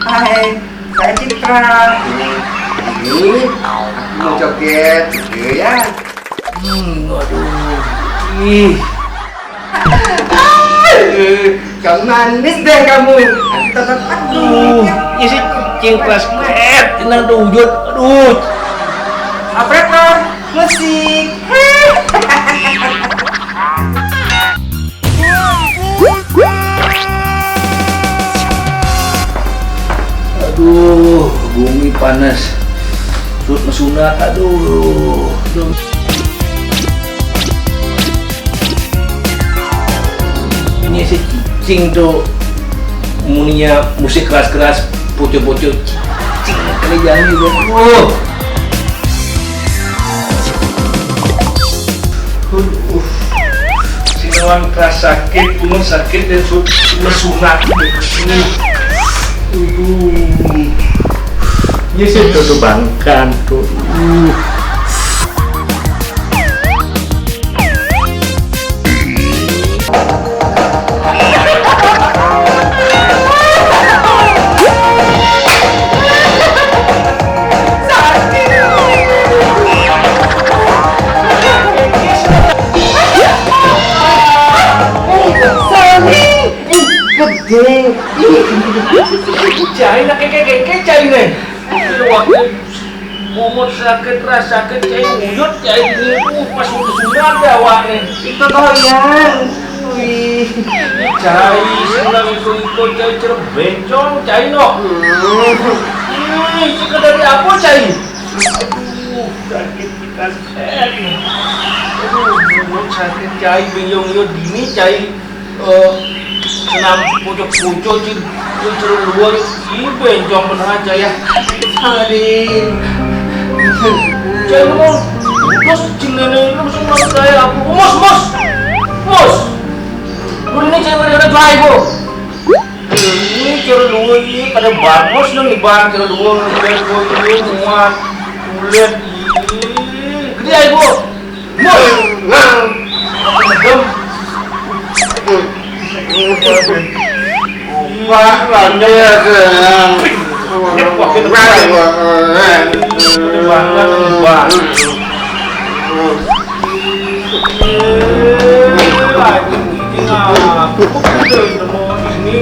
Hai, saya Citra. Ini aku mau joget gitu ya. Waduh. Ih. Kau manis deh kamu. Nanti tonton aku. Ini si cing kelas kret. Ini dujut. Aduh. Operator, musik. Aduh, bumi panas. Sunat, aduh. Ini si cing tuh muninya musik keras-keras, pucuk-pucuk. Cing kali jangan juga. Sinawan keras sakit, umur sakit dan sunat. Ini sih tuh bangkan tuh. Gede. Cai nak keke cai nih. Waktu umur sakit ras sakit cai uyut cai ini pas sunat awak nih. Itu doyan. Wih. Cai senang ikut cai cerep bencong cai no. Ini dari apa cai? Aduh sakit kita set. Aduh sakit cai binyong yo dini cai. Senam pucuk-pucuk cerut luar ini bencong bener aja ya. Adin. Cai ngomong mus cingene lu semua saya aku mus lu ini cai bener jai bu ini cerut luar ini pada bagus dong nih bang cerut luar ini muat kulit gede aja bu Wah, banyak kan. Ini